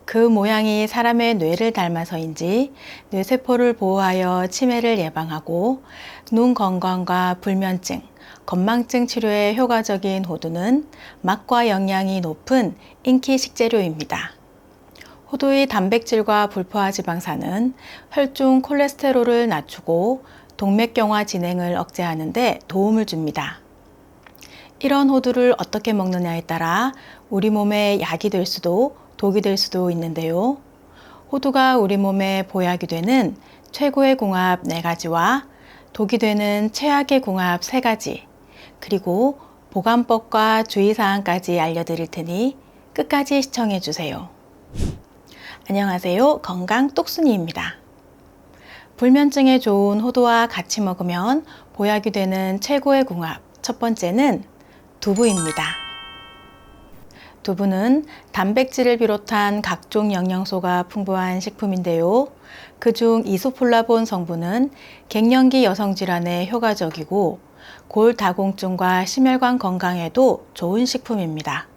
그 모양이 사람의 뇌를 닮아서인지 뇌세포를 보호하여 치매를 예방하고 눈 건강과 불면증, 건망증 치료에 효과적인 호두는 맛과 영양이 높은 인기 식재료입니다. 호두의 단백질과 불포화 지방산은 혈중 콜레스테롤을 낮추고 동맥경화 진행을 억제하는 데 도움을 줍니다. 이런 호두를 어떻게 먹느냐에 따라 우리 몸에 약이 될 수도 독이 될 수도 있는데요. 호두가 우리 몸에 보약이 되는 최고의 궁합 4가지와 독이 되는 최악의 궁합 3가지, 그리고 보관법과 주의사항까지 알려드릴 테니 끝까지 시청해 주세요. 안녕하세요. 건강 똑순이입니다. 불면증에 좋은 호두와 같이 먹으면 보약이 되는 최고의 궁합 첫 번째는 두부입니다. 두부는 단백질을 비롯한 각종 영양소가 풍부한 식품인데요. 그중 이소폴라본 성분은 갱년기 여성 질환에 효과적이고 골다공증과 심혈관 건강에도 좋은 식품입니다.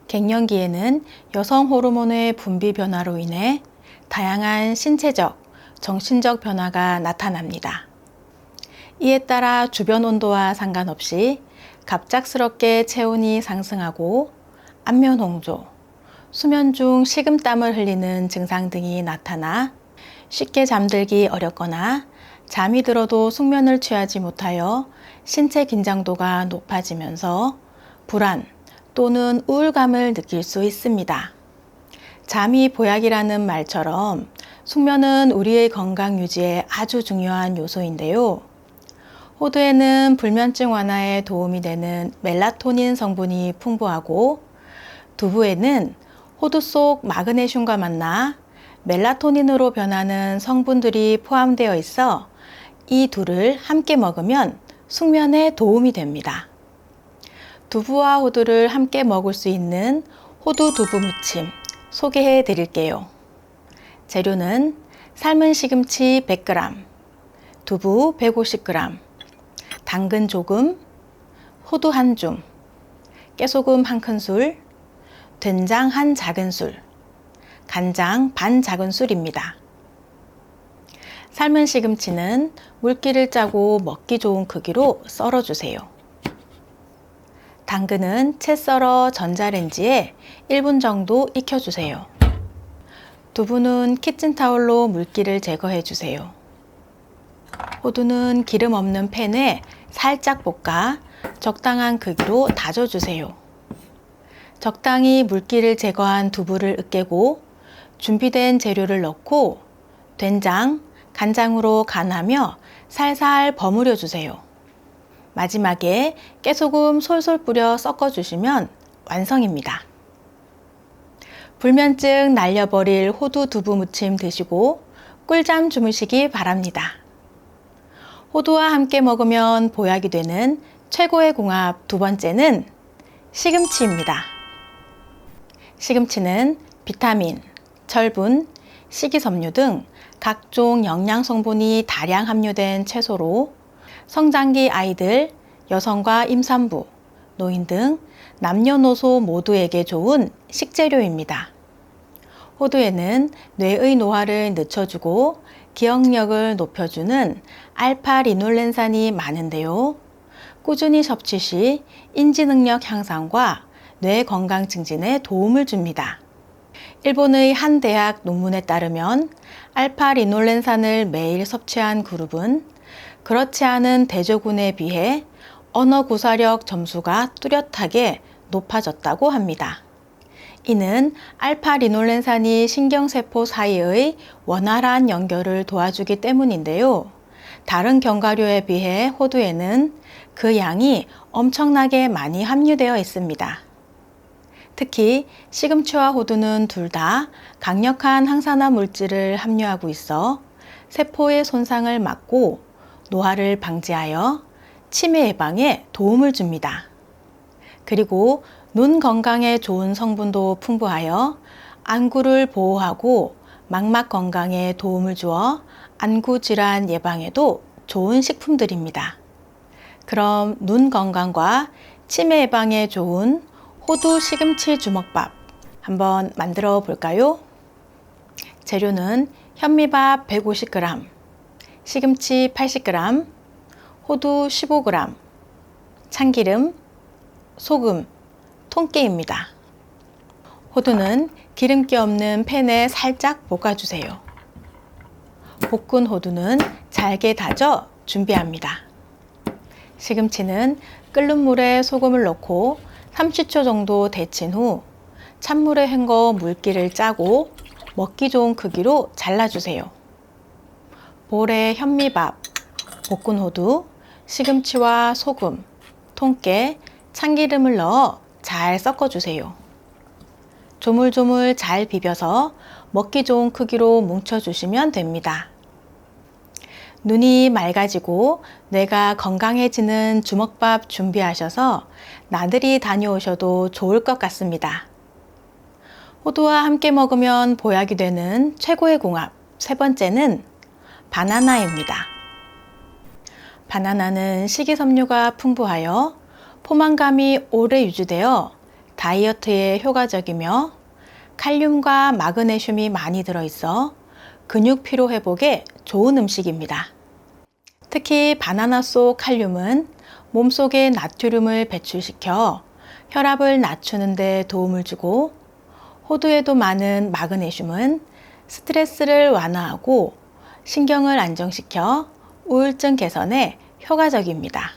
갱년기에는 여성 호르몬의 분비 변화로 인해 다양한 신체적, 정신적 변화가 나타납니다. 이에 따라 주변 온도와 상관없이 갑작스럽게 체온이 상승하고 안면 홍조, 수면 중 식은땀을 흘리는 증상 등이 나타나 쉽게 잠들기 어렵거나 잠이 들어도 숙면을 취하지 못하여 신체 긴장도가 높아지면서 불안 또는 우울감을 느낄 수 있습니다. 잠이 보약이라는 말처럼 숙면은 우리의 건강 유지에 아주 중요한 요소인데요. 호두에는 불면증 완화에 도움이 되는 멜라토닌 성분이 풍부하고 두부에는 호두 속 마그네슘과 만나 멜라토닌으로 변하는 성분들이 포함되어 있어 이 둘을 함께 먹으면 숙면에 도움이 됩니다. 두부와 호두를 함께 먹을 수 있는 호두 두부 무침 소개해 드릴게요. 재료는 삶은 시금치 100g, 두부 150g, 당근 조금, 호두 1줌, 깨소금 1큰술, 된장 1작은술, 간장 반 작은술입니다. 삶은 시금치는 물기를 짜고 먹기 좋은 크기로 썰어주세요. 당근은 채 썰어 전자레인지에 1분 정도 익혀주세요. 두부는 키친타올로 물기를 제거해 주세요. 호두는 기름 없는 팬에 살짝 볶아 적당한 크기로 다져주세요. 적당히 물기를 제거한 두부를 으깨고 준비된 재료를 넣고 된장, 간장으로 간하며 살살 버무려 주세요. 마지막에 깨소금 솔솔 뿌려 섞어주시면 완성입니다. 불면증 날려버릴 호두 두부 무침 드시고 꿀잠 주무시기 바랍니다. 호두와 함께 먹으면 보약이 되는 최고의 궁합 두 번째는 시금치입니다. 시금치는 비타민, 철분, 식이섬유 등 각종 영양 성분이 다량 함유된 채소로 성장기 아이들, 여성과 임산부, 노인 등 남녀노소 모두에게 좋은 식재료입니다. 호두에는 뇌의 노화를 늦춰주고 기억력을 높여주는 알파리놀렌산이 많은데요. 꾸준히 섭취 시 인지 능력 향상과 뇌 건강 증진에 도움을 줍니다. 일본의 한 대학 논문에 따르면 알파리놀렌산을 매일 섭취한 그룹은 그렇지 않은 대조군에 비해 언어 구사력 점수가 뚜렷하게 높아졌다고 합니다. 이는 알파리놀렌산이 신경세포 사이의 원활한 연결을 도와주기 때문인데요. 다른 견과류에 비해 호두에는 그 양이 엄청나게 많이 함유되어 있습니다. 특히 시금치와 호두는 둘 다 강력한 항산화 물질을 함유하고 있어 세포의 손상을 막고 노화를 방지하여 치매 예방에 도움을 줍니다. 그리고 눈 건강에 좋은 성분도 풍부하여 안구를 보호하고 망막 건강에 도움을 주어 안구 질환 예방에도 좋은 식품들입니다. 그럼 눈 건강과 치매 예방에 좋은 호두 시금치 주먹밥 한번 만들어 볼까요? 재료는 현미밥 150g, 시금치 80g, 호두 15g, 참기름, 소금, 통깨입니다. 호두는 기름기 없는 팬에 살짝 볶아주세요. 볶은 호두는 잘게 다져 준비합니다. 시금치는 끓는 물에 소금을 넣고 30초 정도 데친 후 찬물에 헹궈 물기를 짜고 먹기 좋은 크기로 잘라주세요. 볼에 현미밥, 볶은 호두, 시금치와 소금, 통깨, 참기름을 넣어 잘 섞어주세요. 조물조물 잘 비벼서 먹기 좋은 크기로 뭉쳐주시면 됩니다. 눈이 맑아지고 뇌가 건강해지는 주먹밥 준비하셔서 나들이 다녀오셔도 좋을 것 같습니다. 호두와 함께 먹으면 보약이 되는 최고의 궁합, 세 번째는 바나나입니다. 바나나는 식이섬유가 풍부하여 포만감이 오래 유지되어 다이어트에 효과적이며 칼륨과 마그네슘이 많이 들어있어 근육 피로 회복에 좋은 음식입니다. 특히 바나나 속 칼륨은 몸속의 나트륨을 배출시켜 혈압을 낮추는 데 도움을 주고, 호두에도 많은 마그네슘은 스트레스를 완화하고 신경을 안정시켜 우울증 개선에 효과적입니다.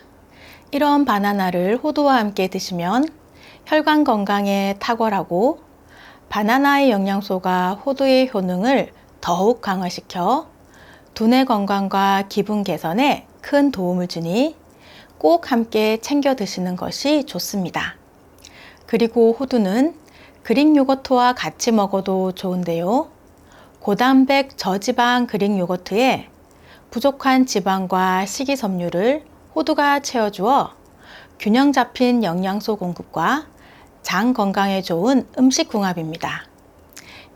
이런 바나나를 호두와 함께 드시면 혈관 건강에 탁월하고 바나나의 영양소가 호두의 효능을 더욱 강화시켜 두뇌 건강과 기분 개선에 큰 도움을 주니 꼭 함께 챙겨 드시는 것이 좋습니다. 그리고 호두는 그릭 요거트와 같이 먹어도 좋은데요. 고단백 저지방 그릭 요거트에 부족한 지방과 식이섬유를 호두가 채워주어 균형 잡힌 영양소 공급과 장 건강에 좋은 음식 궁합입니다.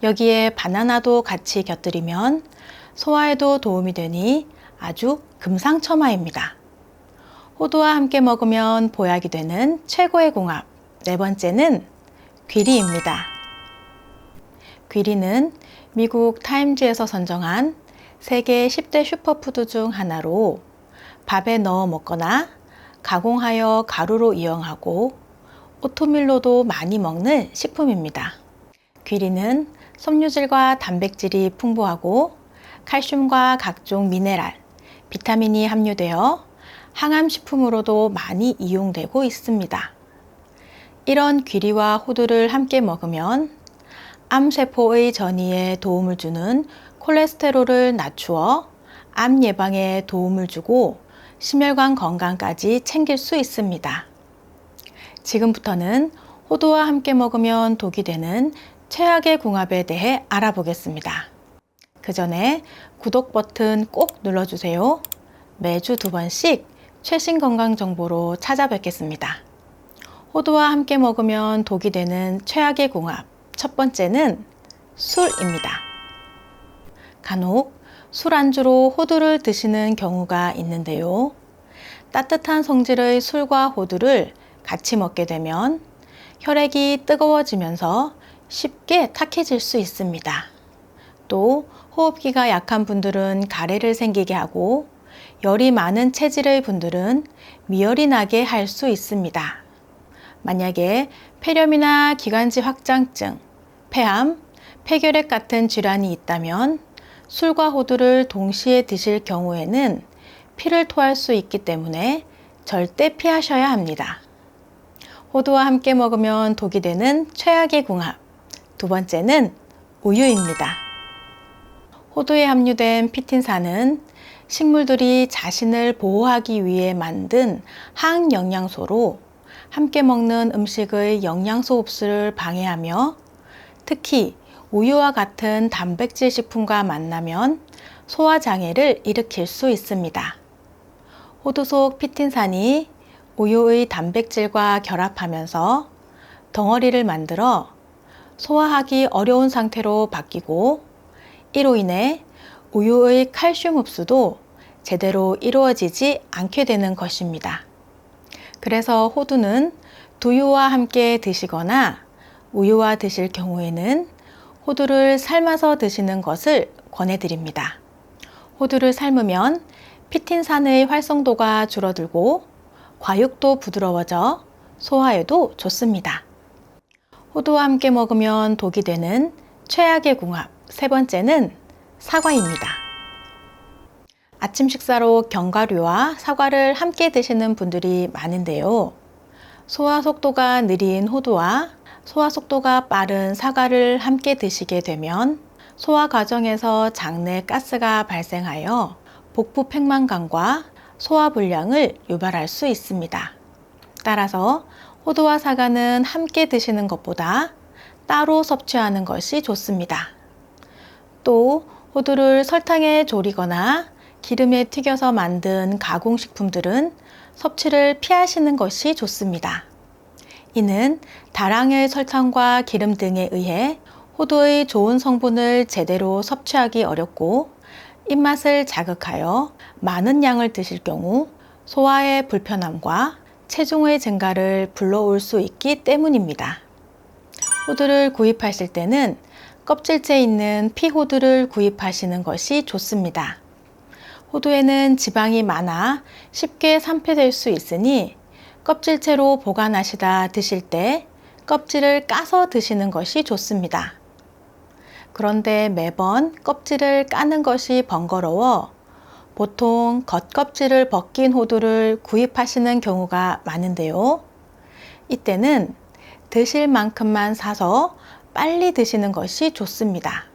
여기에 바나나도 같이 곁들이면 소화에도 도움이 되니 아주 금상첨화입니다. 호두와 함께 먹으면 보약이 되는 최고의 궁합, 네 번째는 귀리입니다. 귀리는 미국 타임즈에서 선정한 세계 10대 슈퍼푸드 중 하나로 밥에 넣어 먹거나 가공하여 가루로 이용하고 오트밀로도 많이 먹는 식품입니다. 귀리는 섬유질과 단백질이 풍부하고 칼슘과 각종 미네랄, 비타민이 함유되어 항암식품으로도 많이 이용되고 있습니다. 이런 귀리와 호두를 함께 먹으면 암세포의 전이에 도움을 주는 콜레스테롤을 낮추어 암 예방에 도움을 주고 심혈관 건강까지 챙길 수 있습니다. 지금부터는 호두와 함께 먹으면 독이 되는 최악의 궁합에 대해 알아보겠습니다. 그 전에 구독 버튼 꼭 눌러주세요. 매주 2번씩 최신 건강 정보로 찾아뵙겠습니다. 호두와 함께 먹으면 독이 되는 최악의 궁합, 첫 번째는 술입니다. 간혹 술 안주로 호두를 드시는 경우가 있는데요. 따뜻한 성질의 술과 호두를 같이 먹게 되면 혈액이 뜨거워지면서 쉽게 탁해질 수 있습니다. 또 호흡기가 약한 분들은 가래를 생기게 하고 열이 많은 체질의 분들은 미열이 나게 할 수 있습니다. 만약에 폐렴이나 기관지 확장증, 폐암, 폐결핵 같은 질환이 있다면 술과 호두를 동시에 드실 경우에는 피를 토할 수 있기 때문에 절대 피하셔야 합니다. 호두와 함께 먹으면 독이 되는 최악의 궁합, 두 번째는 우유입니다. 호두에 함유된 피틴산은 식물들이 자신을 보호하기 위해 만든 항영양소로 함께 먹는 음식의 영양소 흡수를 방해하며 특히 우유와 같은 단백질 식품과 만나면 소화장애를 일으킬 수 있습니다. 호두 속 피틴산이 우유의 단백질과 결합하면서 덩어리를 만들어 소화하기 어려운 상태로 바뀌고 이로 인해 우유의 칼슘 흡수도 제대로 이루어지지 않게 되는 것입니다. 그래서 호두는 두유와 함께 드시거나 우유와 드실 경우에는 호두를 삶아서 드시는 것을 권해드립니다. 호두를 삶으면 피틴산의 활성도가 줄어들고 과육도 부드러워져 소화에도 좋습니다. 호두와 함께 먹으면 독이 되는 최악의 궁합 세 번째는 사과입니다. 아침 식사로 견과류와 사과를 함께 드시는 분들이 많은데요. 소화 속도가 느린 호두와 소화 속도가 빠른 사과를 함께 드시게 되면 소화 과정에서 장내 가스가 발생하여 복부 팽만감과 소화불량을 유발할 수 있습니다. 따라서 호두와 사과는 함께 드시는 것보다 따로 섭취하는 것이 좋습니다. 또 호두를 설탕에 졸이거나 기름에 튀겨서 만든 가공식품들은 섭취를 피하시는 것이 좋습니다. 이는 다량의 설탕과 기름 등에 의해 호두의 좋은 성분을 제대로 섭취하기 어렵고 입맛을 자극하여 많은 양을 드실 경우 소화의 불편함과 체중의 증가를 불러올 수 있기 때문입니다. 호두를 구입하실 때는 껍질째 있는 피호두를 구입하시는 것이 좋습니다. 호두에는 지방이 많아 쉽게 산패될 수 있으니 껍질째로 보관하시다 드실 때 껍질을 까서 드시는 것이 좋습니다. 그런데 매번 껍질을 까는 것이 번거로워 보통 겉껍질을 벗긴 호두를 구입하시는 경우가 많은데요. 이때는 드실 만큼만 사서 빨리 드시는 것이 좋습니다.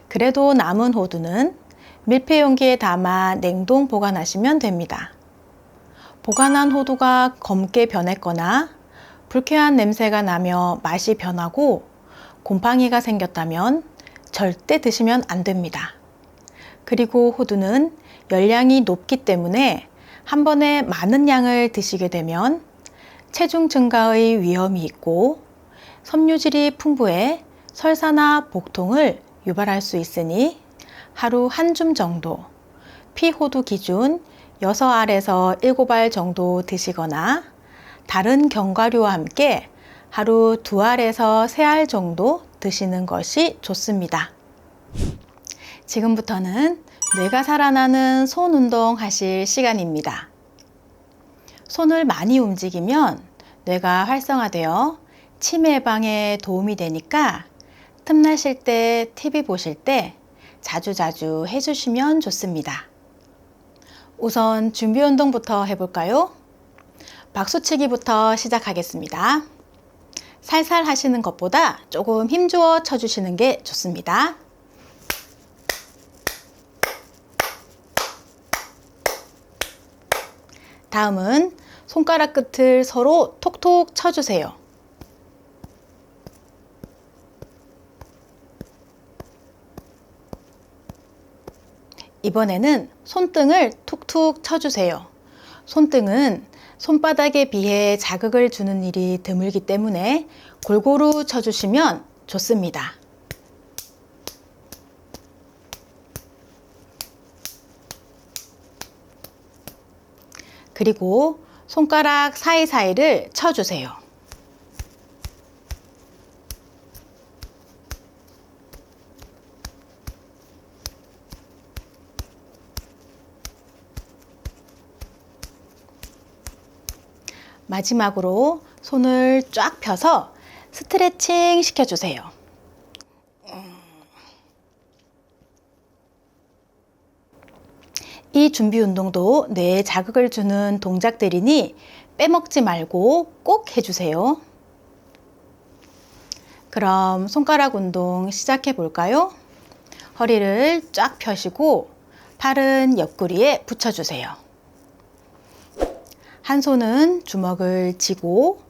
그래도 남은 호두는 밀폐 용기에 담아 냉동 보관하시면 됩니다. 보관한 호두가 검게 변했거나 불쾌한 냄새가 나며 맛이 변하고 곰팡이가 생겼다면 절대 드시면 안 됩니다. 그리고 호두는 열량이 높기 때문에 한 번에 많은 양을 드시게 되면 체중 증가의 위험이 있고 섬유질이 풍부해 설사나 복통을 유발할 수 있으니 하루 한 줌 정도, 피호두 기준 6알에서 7알 정도 드시거나 다른 견과류와 함께 하루 2알에서 3알 정도 드시는 것이 좋습니다. 지금부터는 뇌가 살아나는 손 운동 하실 시간입니다. 손을 많이 움직이면 뇌가 활성화되어 치매 예방에 도움이 되니까 틈나실 때, TV 보실 때 자주자주 해주시면 좋습니다. 우선 준비 운동부터 해볼까요? 박수치기부터 시작하겠습니다. 살살 하시는 것보다 조금 힘주어 쳐주시는 게 좋습니다. 다음은 손가락 끝을 서로 톡톡 쳐주세요. 이번에는 손등을 툭툭 쳐주세요. 손등은 손바닥에 비해 자극을 주는 일이 드물기 때문에 골고루 쳐주시면 좋습니다. 그리고 손가락 사이사이를 쳐주세요. 마지막으로 손을 쫙 펴서 스트레칭 시켜주세요. 이 준비 운동도 뇌에 자극을 주는 동작들이니 빼먹지 말고 꼭 해주세요. 그럼 손가락 운동 시작해 볼까요? 허리를 쫙 펴시고 팔은 옆구리에 붙여주세요. 한 손은 주먹을 쥐고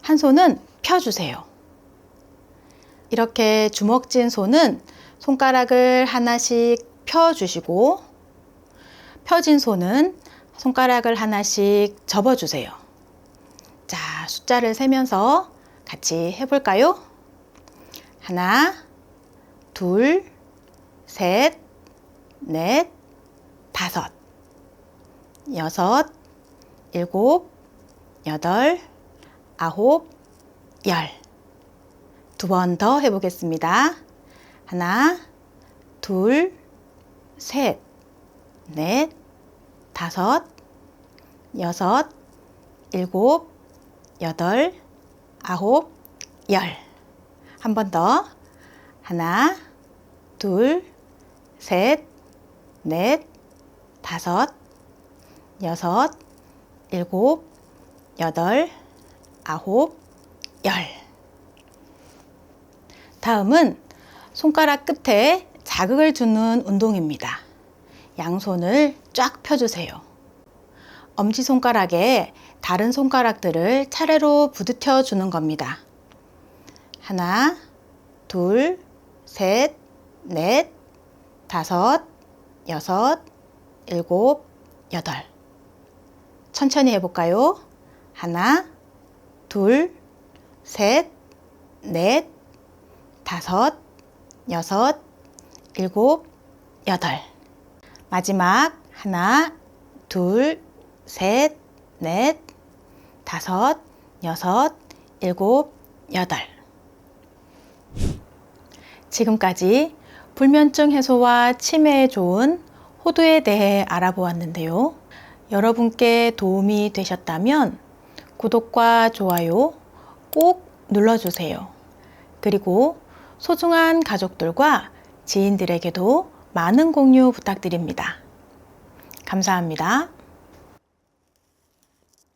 한 손은 펴주세요. 이렇게 주먹 쥔 손은 손가락을 하나씩 펴주시고 펴진 손은 손가락을 하나씩 접어주세요. 자, 숫자를 세면서 같이 해볼까요? 하나, 둘, 셋, 넷, 다섯, 여섯, 일곱, 여덟, 아홉, 열. 두 번 더 해보겠습니다. 하나, 둘, 셋, 넷, 다섯, 여섯, 일곱, 여덟, 아홉, 열. 한 번 더. 하나, 둘, 셋, 넷, 다섯, 여섯, 일곱, 여덟, 아홉, 열. 다음은 손가락 끝에 자극을 주는 운동입니다. 양손을 쫙 펴주세요. 엄지손가락에 다른 손가락들을 차례로 부딪혀 주는 겁니다. 하나, 둘, 셋, 넷, 다섯, 여섯, 일곱, 여덟. 천천히 해볼까요? 하나, 둘, 셋, 넷, 다섯, 여섯, 일곱, 여덟. 마지막 하나, 둘, 셋, 넷, 다섯, 여섯, 일곱, 여덟. 지금까지 불면증 해소와 치매에 좋은 호두에 대해 알아보았는데요. 여러분께 도움이 되셨다면 구독과 좋아요 꼭 눌러주세요. 그리고 소중한 가족들과 지인들에게도 많은 공유 부탁드립니다. 감사합니다.